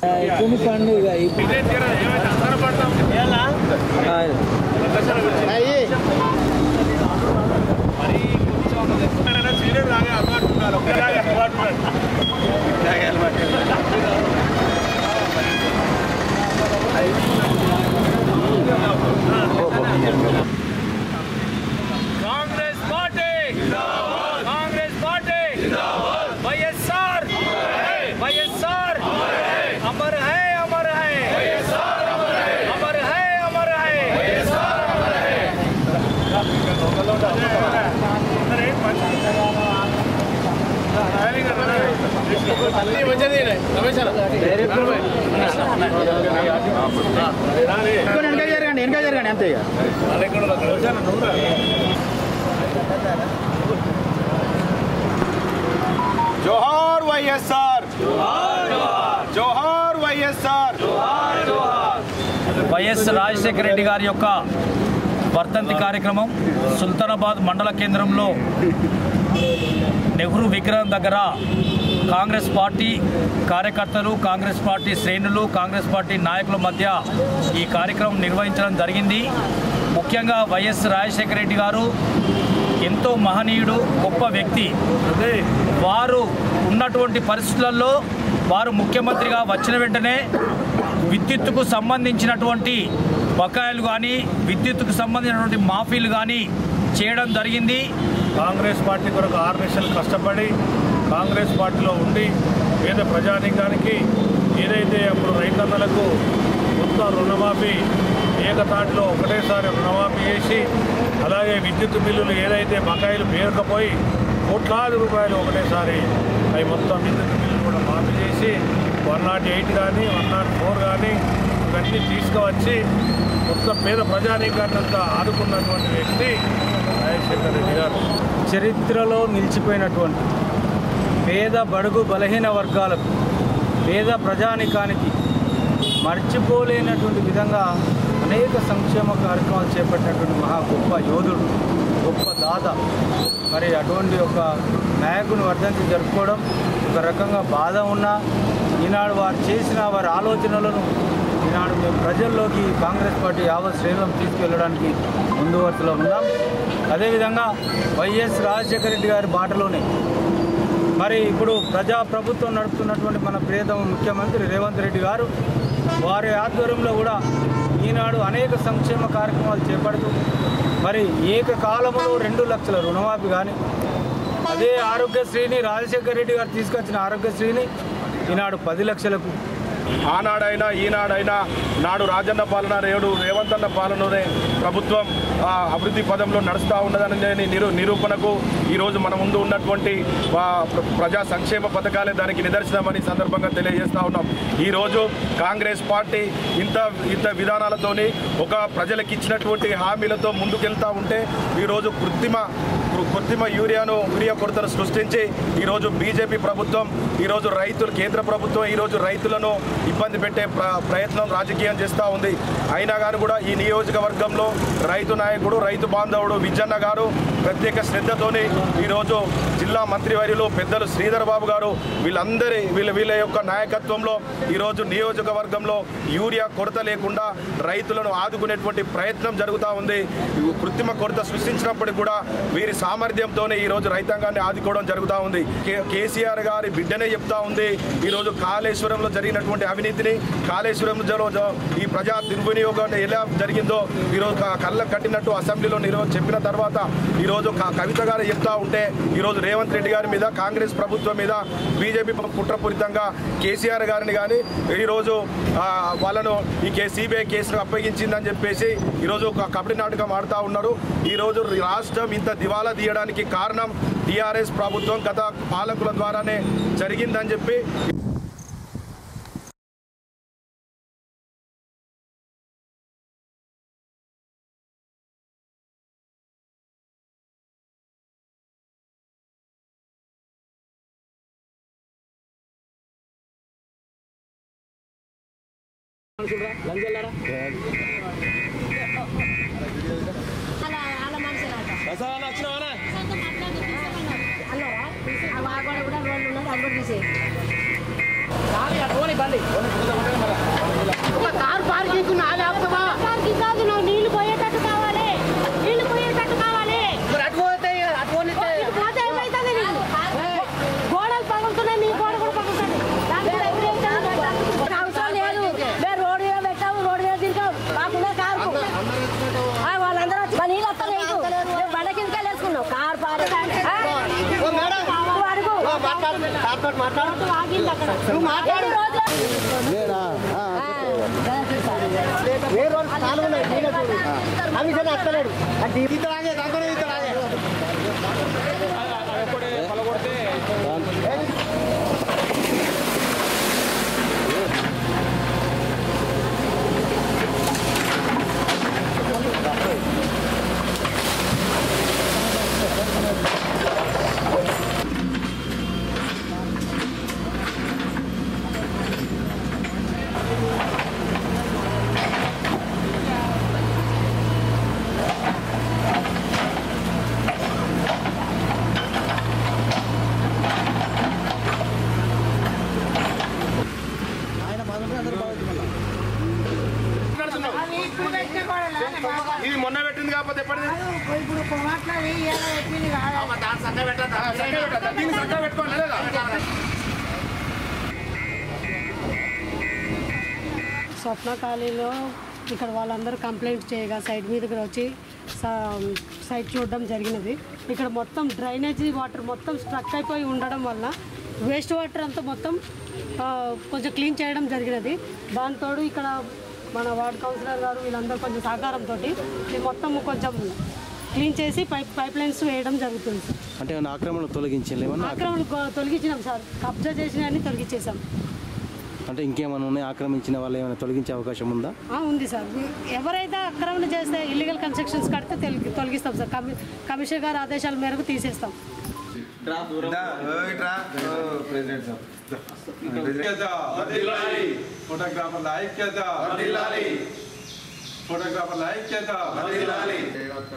పండుగ Congress party Congress party YSR YSR अमर है अमर है अमर है अमर है వెనక జరగండి అంతే जोहार वाईएसआर जोहार वाईएसआर వైఎస్ రాజశేఖర రెడ్డి గారి యొక్క వర్ధంతి కార్యక్రమం సుల్తానాబాద్ మండల కేంద్రంలో నెహ్రూ విగ్రహం దగ్గర కాంగ్రెస్ పార్టీ కార్యకర్తలు, కాంగ్రెస్ పార్టీ శ్రేణులు, కాంగ్రెస్ పార్టీ నాయకుల మధ్య ఈ కార్యక్రమం నిర్వహించడం జరిగింది. ముఖ్యంగా వైఎస్ రాజశేఖర రెడ్డి గారు ఎంతో మహనీయుడు, గొప్ప వ్యక్తి. వారు ఉన్నటువంటి పరిస్థితులలో వారు ముఖ్యమంత్రిగా వచ్చిన వెంటనే విద్యుత్తుకు సంబంధించినటువంటి బకాయిలు కానీ, విద్యుత్తుకు సంబంధించినటువంటి మాఫీలు కానీ చేయడం జరిగింది. కాంగ్రెస్ పార్టీ కొరకు 6 నిమిషాలు కష్టపడి కాంగ్రెస్ పార్టీలో ఉండి పేద ప్రజానీకానికి ఏదైతే అప్పుడు రైతన్నలకు మొత్తం రుణమాఫీ ఏకతాటిలో ఒకటేసారి రుణమాఫీ చేసి, అలాగే విద్యుత్ బిల్లులు ఏదైతే బకాయిలు పేరుకపోయి కోట్లాది రూపాయలు ఒకటేసారి అవి మొత్తం విద్యుత్ బిల్లులు కూడా మాఫీ చేసి 108 కానీ 104 కానీ ఇవన్నీ తీసుకువచ్చి మొత్తం పేద ప్రజానీకాన్నంతా ఆదుకున్నటువంటి వ్యక్తి రాజశేఖర రెడ్డి గారు. చరిత్రలో నిలిచిపోయినటువంటి పేద బడుగు బలహీన వర్గాలకు, పేద ప్రజానీకానికి మర్చిపోలేనటువంటి విధంగా అనేక సంక్షేమ కార్యక్రమాలు చేపట్టినటువంటి మహా గొప్ప యోధుడు, గొప్ప దాత. మరి అటువంటి ఒక నాయకుని వర్ధంతి జరుపుకోవడం ఒక రకంగా బాధ ఉన్నా, ఈనాడు వారు చేసిన వారి ఆలోచనలను ఈనాడు మేము ప్రజల్లోకి కాంగ్రెస్ పార్టీ యావత్ శ్రేణులను తీసుకెళ్లడానికి ముందు వరుసలో ఉన్నాం. అదేవిధంగా వైఎస్ రాజశేఖర రెడ్డి గారి బాటలోనే మరి ఇప్పుడు ప్రజాప్రభుత్వం నడుపుతున్నటువంటి మన ప్రియతమ ముఖ్యమంత్రి రేవంత్ రెడ్డి గారు వారి ఆధ్వర్యంలో కూడా ఈనాడు అనేక సంక్షేమ కార్యక్రమాలు చేపడుతూ మరి ఏకకాలంలో 2 లక్షల రుణమాఫీ కానీ, అదే ఆరోగ్యశ్రీని రాజశేఖర రెడ్డి గారు తీసుకొచ్చిన ఆరోగ్యశ్రీని ఈనాడు 10 లక్షలకు, ఆనాడైనా ఈనాడైనా నాడు రాజన్న పాలన రేవంత్ అన్న పాలననే ప్రభుత్వం అభివృద్ధి పదంలో నడుస్తూ ఉన్నదని నిరూపణకు ఈరోజు మన ముందు ఉన్నటువంటి ప్రజా సంక్షేమ పథకాలే దానికి నిదర్శనమని సందర్భంగా తెలియజేస్తూ ఉన్నాం. ఈరోజు కాంగ్రెస్ పార్టీ ఇంత విధానాలతోని ఒక ప్రజలకు ఇచ్చినటువంటి హామీలతో ముందుకెళ్తూ ఉంటే ఈరోజు కృత్రిమ యూరియా కొరతను సృష్టించి ఈరోజు బీజేపీ ప్రభుత్వం, ఈరోజు కేంద్ర ప్రభుత్వం ఈరోజు రైతులను ఇబ్బంది పెట్టే ప్రయత్నం రాజకీయం చేస్తూ ఉంది. అయినా కానీ కూడా ఈ నియోజకవర్గంలో రైతు నాయకుడు, రైతు బాంధవుడు విజయన్న గారు ప్రత్యేక శ్రద్ధతోని ఈరోజు జిల్లా మంత్రివర్యులు పెద్దలు శ్రీధర్ బాబు గారు వీళ్ళ యొక్క నాయకత్వంలో ఈరోజు నియోజకవర్గంలో యూరియా కొరత లేకుండా రైతులను ఆదుకునేటువంటి ప్రయత్నం జరుగుతూ ఉంది. కృత్రిమ కొరత సృష్టించినప్పటికీ కూడా వీరి సామర్థ్యంతోనే ఈరోజు రైతాంగాన్ని ఆదుకోవడం జరుగుతూ ఉంది. కేసీఆర్ గారి బిడ్డనే చెప్తా ఉంది, ఈరోజు కాళేశ్వరంలో జరిగినటువంటి అవినీతిని, కాళేశ్వరంలో ఈ ప్రజా దుర్వినియోగం ఎలా జరిగిందో ఈరోజు కళ్ళ కట్టినట్టు అసెంబ్లీలో ఈరోజు చెప్పిన తర్వాత ఈరోజు కవిత గారు చెప్తా ఉంటే ఈరోజు రేవంత్ రెడ్డి గారి మీద, కాంగ్రెస్ ప్రభుత్వం మీద బీజేపీ కుట్రపూరితంగా కేసీఆర్ గారిని కానీ ఈరోజు వాళ్ళను ఈ సిబిఐ కేసును అప్పగించిందని చెప్పేసి ఈరోజు కబడ్డీ నాటకం ఆడుతూ ఉన్నారు. ఈరోజు రాష్ట్రం ఇంత దివాలా తీయడానికి కారణం టీఆర్ఎస్ ప్రభుత్వం గత పాలకుల ద్వారానే జరిగిందని చెప్పి అన్నారా నీళ్లు పోయేటట్టు కావాలి, నీళ్లు పోయేటట్టు కావాలి. గోడలు పగులుతున్నాయి, మీ గోడ కూడా పగులుతుంది. అవసరం లేదు, మేము రోడ్డు మీద పెట్టాము, రోడ్డు మీద తిరిగాం, మాకుండా కారు వాళ్ళందరూ నీళ్ళు వస్తలేదు, మేము బండ కిందకే వేసుకున్నాం. కారు పారు ఆగింది అక్కడ. ఇది మొన్న పెట్టింది కాకపోతే ఎప్పటిది పెట్టుకోండి లేదా? స్వప్న కాలనీలో ఇక్కడ వాళ్ళందరూ కంప్లైంట్ చేయగా సైడ్ మీదకి వచ్చి సైట్ చూడడం జరిగినది. ఇక్కడ మొత్తం డ్రైనేజీ వాటర్ మొత్తం స్ట్రక్ అయిపోయి ఉండడం వల్ల వేస్ట్ వాటర్ అంతా మొత్తం కొంచెం క్లీన్ చేయడం జరిగినది. దాంతోడు ఇక్కడ మన వార్డ్ కౌన్సిలర్ గారు వీళ్ళందరూ కొంచెం సహకారంతో ఇది మొత్తం కొంచెం క్లీన్ చేసి పైప్ లైన్స్ వేయడం జరుగుతుంది సార్. అంటే ఆక్రమణ తొలగించినాం సార్, కబ్జా చేసినవన్నీ తొలగించేసాం. అంటే ఇంకేమైనా ఉన్నాయి ఆక్రమించిన వాళ్ళు ఏమైనా తొలగించే అవకాశం ఉందా? ఉంది సార్, ఎవరైతే ఆక్రమణ చేస్తే ఇల్లీగల్ కన్స్ట్రక్షన్స్ కడితే తొలగిస్తాం సార్. కమిషనర్ గారి ఆదేశాల మేరకు తీసేస్తాం.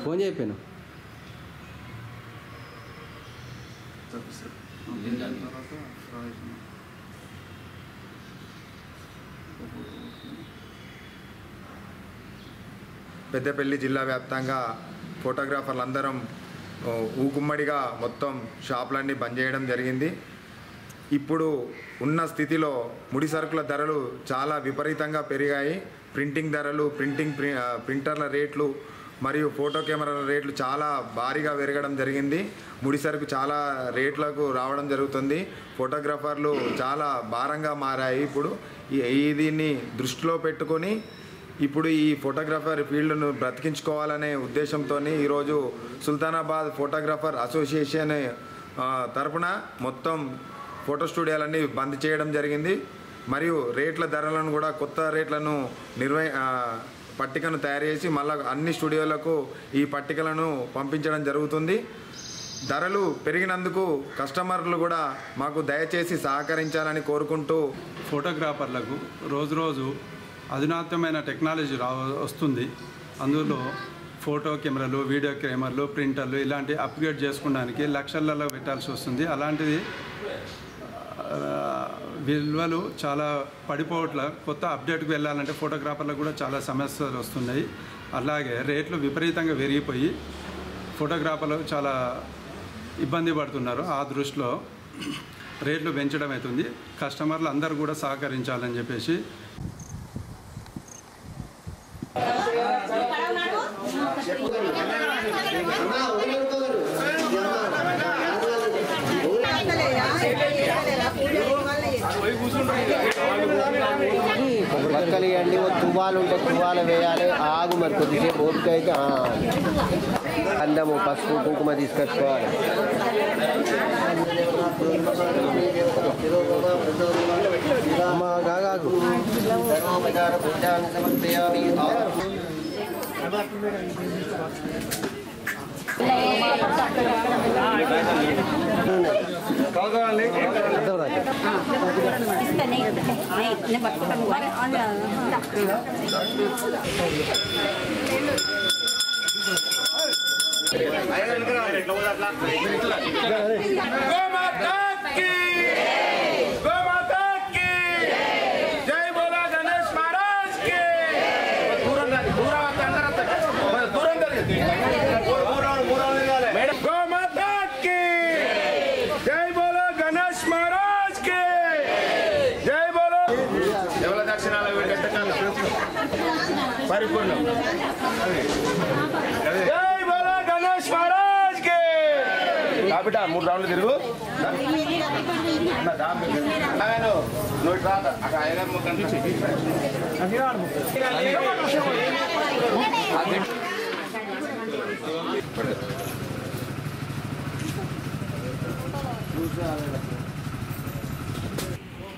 ఫోన్ చెప్పాను. పెద్దపల్లి జిల్లా వ్యాప్తంగా ఫోటోగ్రాఫర్లందరం ఊకుమ్మడిగా మొత్తం షాపులన్నీ బంద్ చేయడం జరిగింది. ఇప్పుడు ఉన్న స్థితిలో ముడి సరుకుల ధరలు చాలా విపరీతంగా పెరిగాయి. ప్రింటింగ్ ధరలు, ప్రింటర్ల రేట్లు మరియు ఫోటో కెమెరాల రేట్లు చాలా భారీగా పెరగడం జరిగింది. ముడి సరుకు చాలా రేట్లకు రావడం జరుగుతుంది. ఫోటోగ్రాఫర్లు చాలా భారంగా మారాయి. ఇప్పుడు దీన్ని దృష్టిలో పెట్టుకొని ఇప్పుడు ఈ ఫోటోగ్రాఫర్ ఫీల్డ్ను బ్రతికించుకోవాలనే ఉద్దేశంతో ఈరోజు సుల్తానాబాద్ ఫోటోగ్రాఫర్ అసోసియేషన్ తరపున మొత్తం ఫోటో స్టూడియోలన్నీ బంద్ చేయడం జరిగింది. మరియు రేట్ల ధరలను కూడా కొత్త రేట్లను పట్టికను తయారు చేసి మళ్ళీ అన్ని స్టూడియోలకు ఈ పట్టికలను పంపించడం జరుగుతుంది. ధరలు పెరిగినందుకు కస్టమర్లు కూడా మాకు దయచేసి సహకరించాలని కోరుకుంటూ, ఫోటోగ్రాఫర్లకు రోజు అధునాతనమైన టెక్నాలజీ వస్తుంది. అందులో ఫోటో కెమెరాలు, వీడియో కెమెరాలు, ప్రింటర్లు ఇలాంటి అప్గ్రేడ్ చేసుకోవడానికి లక్షలలో పెట్టాల్సి వస్తుంది. అలాంటిది విలువలు చాలా పడిపోవట్ల కొత్త అప్డేట్కి వెళ్ళాలంటే ఫోటోగ్రాఫర్లకు కూడా చాలా సమస్యలు వస్తున్నాయి. అలాగే రేట్లు విపరీతంగా పెరిగిపోయి ఫోటోగ్రాఫర్లు చాలా ఇబ్బంది పడుతున్నారు. ఆ దృష్టిలో రేట్లు పెంచడం అవుతుంది. కస్టమర్లు అందరూ కూడా సహకరించాలని చెప్పేసి బక్కలు ఇవ్వండి. తువ్వాలు ఉంటే తువ్వాలు వేయాలి. ఆగు మరి కొద్దిసేపు ఓపిక అయితే అందము పసుపు కుంకుమ తీసుకొచ్చుకోవాలి. గోమాతా కీ महाराज की जय बोलो ఎవల దక్షిణాల వెంకటకాల పరిపూర్ణ జై బోలో గణేష్ महाराज की కాబట్టి 3 రౌండ్లు తిరుగు నేను నోట్ రాత అక్కడ ఐలర్ ముఖం నుంచి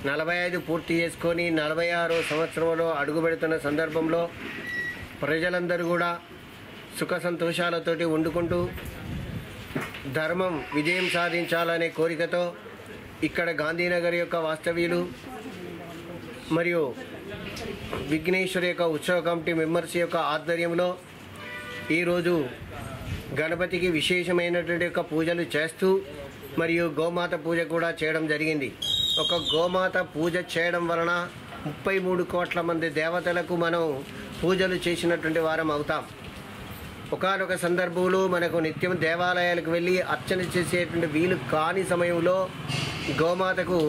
నలభై 45 పూర్తి చేసుకొని 46వ సంవత్సరంలో అడుగుపెడుతున్న సందర్భంలో ప్రజలందరూ కూడా సుఖ సంతోషాలతోటి వండుకుంటూ ధర్మం విజయం సాధించాలనే కోరికతో ఇక్కడ గాంధీనగర్ యొక్క వాస్తవ్యులు మరియు విఘ్నేశ్వర్ యొక్క ఉత్సవ కమిటీ మెంబర్స్ యొక్క ఆధ్వర్యంలో ఈరోజు గణపతికి విశేషమైనటువంటి యొక్క పూజలు చేస్తూ మరియు గోమాత పూజ కూడా చేయడం జరిగింది. ఒక గోమాత పూజ చేయడం వలన 33 కోట్ల మంది దేవతలకు మనం పూజలు చేసినటువంటి వారం అవుతాం. ఒకానొక సందర్భంలో మనకు నిత్యం దేవాలయాలకు వెళ్ళి అర్చన చేసేటువంటి వీలు కాని సమయంలో గోమాతకు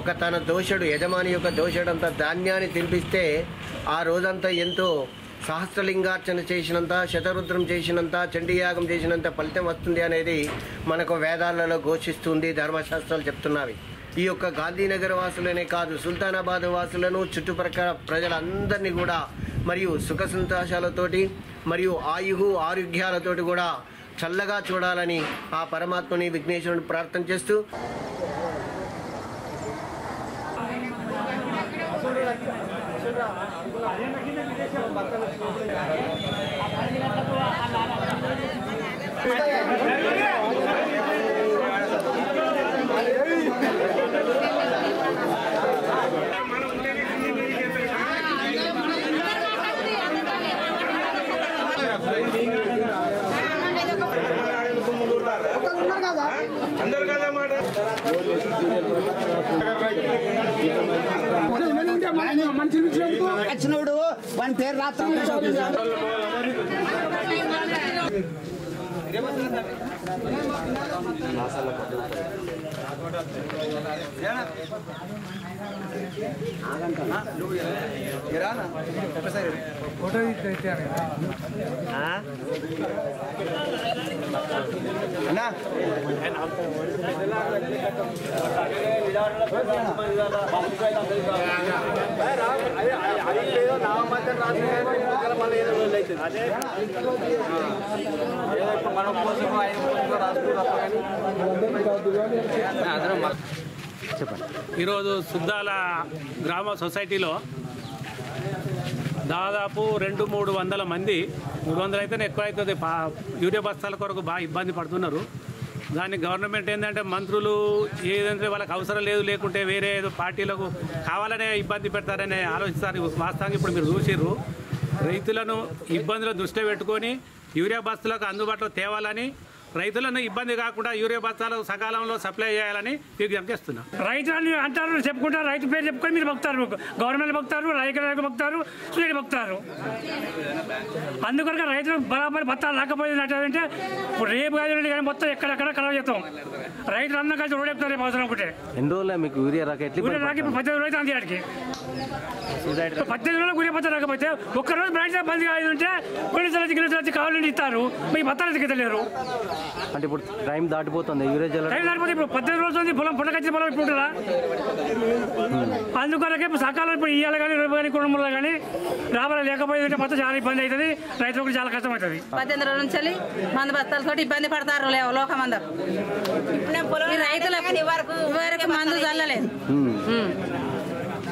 ఒక తన దోషుడు యజమాని యొక్క దోషుడంత ధాన్యాన్ని తినిపిస్తే ఆ రోజంతా ఎంతో సహస్రలింగార్చన చేసినంత, శతరుద్రం చేసినంత, చండీయాగం చేసినంత ఫలితం వస్తుంది అనేది మనకు వేదాలలో ఘోషిస్తుంది, ధర్మశాస్త్రాలు చెప్తున్నవి. ఈ యొక్క గాంధీనగర్ వాసులనే కాదు, సుల్తానాబాద్ వాసులను, చుట్టుప్రక్కల ప్రజలందరినీ కూడా మరియు సుఖ సంతోషాలతోటి మరియు ఆరోగ్యాలతోటి కూడా చల్లగా చూడాలని ఆ పరమాత్మని విఘ్నేశ్వరుని ప్రార్థన చేస్తూ వచ్చినోడు వాని పేరు రాత్రి ఈరోజు సుద్దాల గ్రామ సొసైటీలో దాదాపు 200-300 మంది, 300 అయితేనే ఎక్కువ అవుతుంది, యూరియా బస్తాల కొరకు బాగా ఇబ్బంది పడుతున్నారు. దాన్ని గవర్నమెంట్ ఏంటంటే మంత్రులు ఏదంటే వాళ్ళకి అవసరం లేకుంటే వేరే ఏదో పార్టీలకు కావాలనే ఇబ్బంది పెడతారనే ఆలోచిస్తారు. వాస్తవంగా ఇప్పుడు మీరు చూసిర్రు, రైతులను ఇబ్బందులు దృష్టిలో పెట్టుకొని యూరియా బస్తాలకు అందుబాటులో తేవాలని, రైతులను ఇబ్బంది కాకుండా యూరియా బస్తాలు సకాలంలో సప్లై చేయాలని విజ్ఞప్తి చేస్తున్నాం. రైతులని అంటారు, చెప్పుకుంటారు, రైతు పేరు చెప్పుకొని మీరు భక్తారు, గవర్నమెంట్ భక్తారు, రైతులకు భక్తారు, స్టేట్ భక్తారు. అందుకని రైతులు బరాబరి బత్తాలు రాకపోయిందంటే ఇప్పుడు రేపు కాదు కానీ మొత్తం ఎక్కడెక్కడ కలవ చేస్తాం. రైతులు అందరూ కలిసి రోడ్ ఎక్కుతారు రేపు అవసరం ఒకటే. ఎన్ని రోజులు మీకు యూరియా రాక యూరియా రాక ఇప్పుడు 18 రోజులు అయితే అందియాడికి 18 రోజులు యూరియా బత్తా రాకపోతే ఒక్కరోజు బ్రాంచ్ బంద్ కాదంటే గిన్నె కావాలని ఇస్తారు, మీ బత్తాలు ఎత్తుకెళ్ళలేరు. అంటే ఇప్పుడు టైం దాటిపోతుంది, యూరియా టైం దాటిపోతే ఇప్పుడు 18 రోజులు పొలం పుట్టకొచ్చిన పొలం ఇప్పుడు ఉంటుందా? అందుకొరకే సకాలం ఇప్పుడు ఇయ్యాలి కానీ రేపు కానీ కుటుంబంలో కానీ రాబడి లేకపోయిందంటే మొత్తం చాలా ఇబ్బంది అవుతుంది, రైతులకు చాలా కష్టం అవుతుంది. 18 రోజుల నుంచి మందు బస్తాలతో ఇబ్బంది పడతారు లోకమందరు. రైతులకు వరకు మందు చల్లలేదు.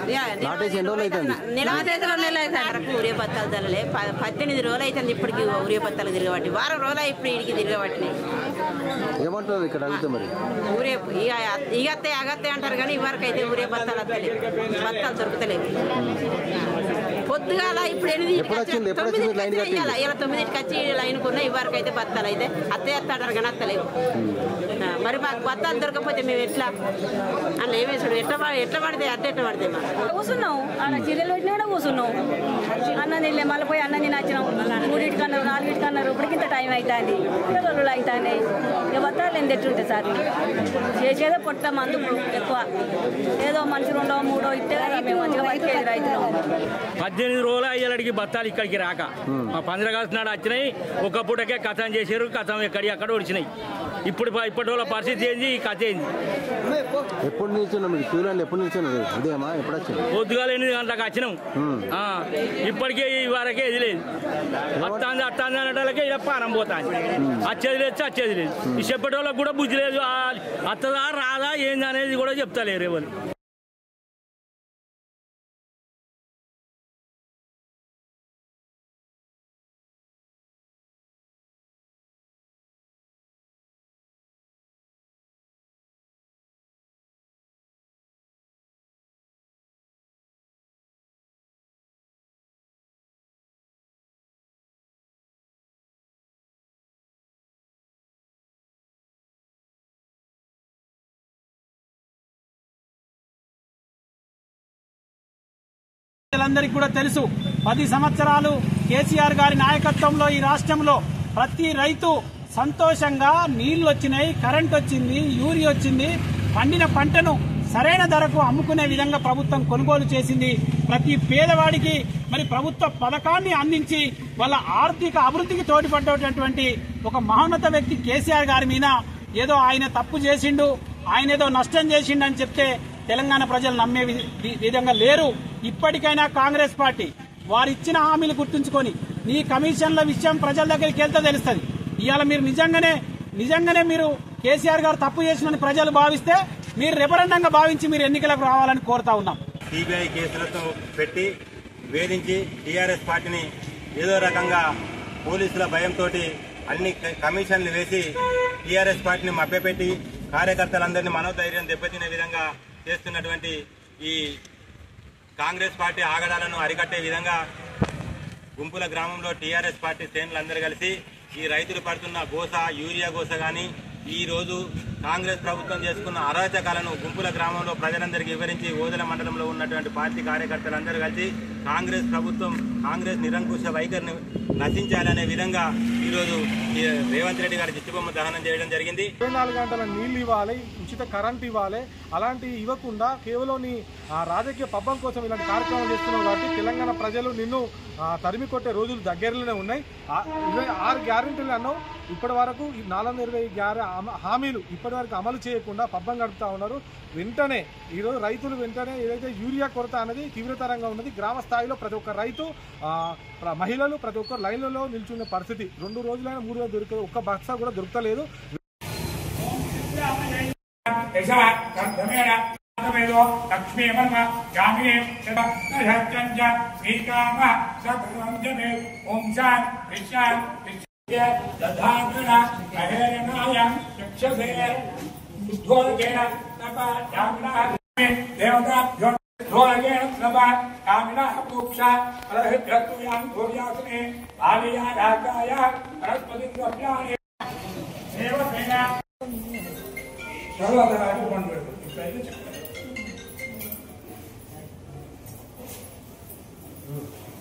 ఊరియా బత్తాలు చల్లలే 18 రోజులు అవుతుంది ఇప్పటికి ఊరియా బత్తాలు తిరగబట్టి, వారం రోజులు ఇప్పుడు ఇడికి తిరగబట్టినాయి. ఏమంటారు ఇక్కడ అడిగితే మరి ఊరే ఇగత్తే అగత్తే అంటారు కానీ ఇవరకు అయితే ఊరియా బత్తాలు వస్తలేవు, బత్తాలు దొరుకుతలేవు. పొద్దుగాల ఇప్పుడు 9కి ఇలా 9కి వచ్చి లైన్ కొన్నా ఇవరకు అయితే బత్తాలు అయితే అత్తే అంటారు కానీ వస్తలేవు. మరి మాకు బత్తాలు దొరకకపోతే మేము ఎట్లా అట్లా ఏమేసాడు ఎట్లా పడితే అట్ట పడితే మాకు కూర్చున్నాం ఆడ చీరలు పెట్టినా కూడా కూర్చున్నాం. అన్నం తినలే మళ్ళీ పోయి అన్నం తిని వచ్చినాం. 3 అన్నారు 4 అన్నారు. ఇప్పటికింత టైం అవుతుంది. రోజులు అవుతాయి. ఇక బత్తాలు ఎంత ఎట్టుంటే సార్ చేసేదో పొట్ట మందు ఎక్కువ ఏదో మనిషి 2 3 ఇట్టే కదా మేము మంచిగా బతికేది రైతులు. 18 రోజులు అయ్యేలాడికి బత్తాలు ఇక్కడికి రాక మా 15 ఆగస్టు నాడు వచ్చినాయి. ఒక పూటకే కథం చేశారు. కథం ఎక్కడి అక్కడ ఒడిచినాయి. ఇప్పటి వాళ్ళ పరిస్థితి ఏంది? ఈ కథ ఏంది? ఎప్పుడు నిల్చున్నాం మీకు క్యూలో? ఎప్పుడు నిల్చున్నది? ఉదయమా? ఎప్పుడు వచ్చింది? పొద్దుగాల 8 గంటలకు వచ్చినాం. ఇప్పటికే ఈ వరకే ఇది లేదు. అత్తాంది అనటాలకే ఇలా పానం పోతాంది. వచ్చేది లేదు. ఈ చెప్పేట వాళ్ళకి కూడా బుద్ధి లేదు. అత్తదా రాదా ఏంది అనేది కూడా చెప్తలేరు ఎవరు. అందరికీ కూడా తెలుసు 10 సంవత్సరాలు కేసీఆర్ గారి నాయకత్వంలో ఈ రాష్ట్రంలో ప్రతి రైతు సంతోషంగా నీళ్లు వచ్చినాయి, కరెంట్ వచ్చింది, యూరియా వచ్చింది, పండిన పంటను సరైన ధరకు అమ్ముకునే విధంగా ప్రభుత్వం కొనుగోలు చేసింది. ప్రతి పేదవాడికి మరి ప్రభుత్వ పథకాన్ని అందించి వాళ్ళ ఆర్థిక అభివృద్ధికి తోడ్పడేటటువంటి ఒక మహోన్నత వ్యక్తి కేసీఆర్ గారి మీద ఏదో ఆయన తప్పు చేసిండు, ఆయన ఏదో నష్టం చేసిండు అని చెప్తే తెలంగాణ ప్రజలు నమ్మే విధంగా లేరు. ఇప్పటికైనా కాంగ్రెస్ పార్టీ వారిచ్చిన హామీలు గుర్తుంచుకొని నీ కమిషన్ల విషయం ప్రజల దగ్గరికి వెళ్తే తెలుస్తుంది. ఇవాళ మీరు నిజంగానే మీరు కేసీఆర్ గారు తప్పు చేసినని ప్రజలు భావిస్తే మీరు రెఫరెండంగా భావించి మీరు ఎన్నికలకు రావాలని కోరుతా ఉన్నాం. సిబిఐ కేసులతో పెట్టి వేధించి టీఆర్ఎస్ పార్టీని ఏదో రకంగా పోలీసుల భయంతో అన్ని కమిషన్లు వేసి టీఆర్ఎస్ పార్టీని మభ్యపెట్టి కార్యకర్తలందరినీ మనోధైర్యం దెబ్బతినే విధంగా చేస్తున్నటువంటి ఈ కాంగ్రెస్ పార్టీ ఆగడాలను అరికట్టే విధంగా గుంపుల గ్రామంలో టీఆర్ఎస్ పార్టీ శ్రేణులందరూ కలిసి ఈ రైతులు పడుతున్న గోస, యూరియా గోస కానీ ఈ రోజు కాంగ్రెస్ ప్రభుత్వం చేసుకున్న అరాచకాలను గుంపుల గ్రామంలో ప్రజలందరికీ వివరించి ఓదెల మండలంలో ఉన్నటువంటి పార్టీ కార్యకర్తలందరూ కలిసి కాంగ్రెస్ ప్రభుత్వం కాంగ్రెస్ నిరంకుశ వైఖరిని నశించాలనే విధంగా ఈరోజు రేవంత్ రెడ్డి గారి దిష్టిబొమ్మ దహనం చేయడం జరిగింది. 24 గంటల నీళ్లు ఇవ్వాలి, ఉచిత కరెంట్ ఇవ్వాలి, అలాంటివి ఇవ్వకుండా కేవలం నీ రాజకీయ పబ్బం కోసం ఇలాంటి కార్యక్రమాలు చేస్తున్నావు కాబట్టి తెలంగాణ ప్రజలు నిన్ను తరిమి కొట్టే రోజులు దగ్గరలోనే ఉన్నాయి. 6 గ్యారెంటీలు అన్నావు, ఇప్పటి వరకు 420 హామీలు ఇప్పటి వరకు అమలు చేయకుండా పబ్బం గడుపుతా ఉన్నారు. వెంటనే ఈరోజు రైతులు వెంటనే ఏదైతే యూరియా కొరత అనేది తీవ్రతరంగా ఉన్నది. గ్రామ స్థాయిలో ప్రతి ఒక్క రైతు, మహిళలు ప్రతి ఒక్క లైన్లలో నిల్చున్న పరిస్థితి. 2 రోజులైనా 3 రోజులు దొరికే ఒక్క బక్సా కూడా దొరకలేదు.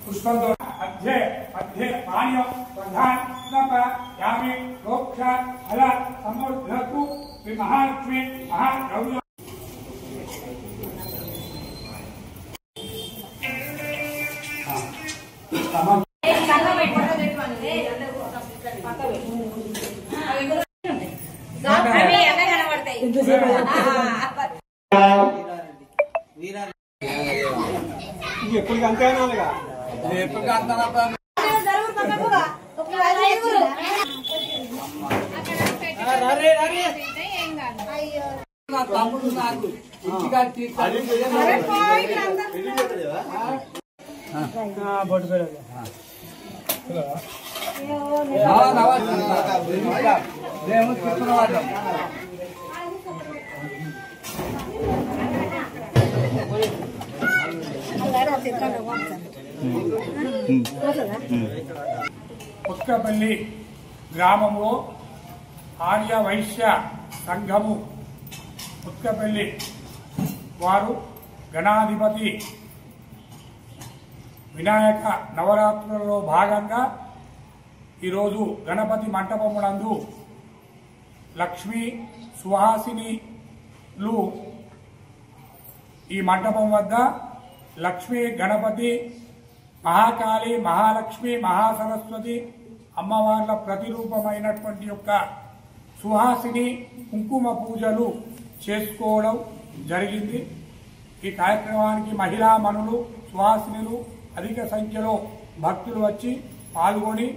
पुष्पंतो अध्ये पानीय प्रधान यामी मोक्ष फल समृद्धु श्री महालक्ष्मी महाद्रव्य ఎప్పుడు అంతే అనాలిగా ఎప్పుడు పుష్కపల్లి గ్రామంలో ఆర్య వైశ్య సంఘము పుష్కపల్లి వారు గణాధిపతి వినాయక నవరాత్రులలో భాగంగా ఈరోజు గణపతి మంటపమునందు లక్ష్మీ సుహాసినిలు ఈ మంటపం వద్ద లక్ష్మీ గణపతి మహాకాళి మహాలక్ష్మి మహాసరస్వతి అమ్మవార్ల ప్రతిరూపమైనటువంటి యొక్క సుహాసిని కుంకుమ పూజలు చేసుకోవడం జరిగింది. ఈ కార్యక్రమానికి మహిళా మనులు సుహాసినులు అధిక సంఖ్యలో భక్తులు వచ్చి పాల్గొని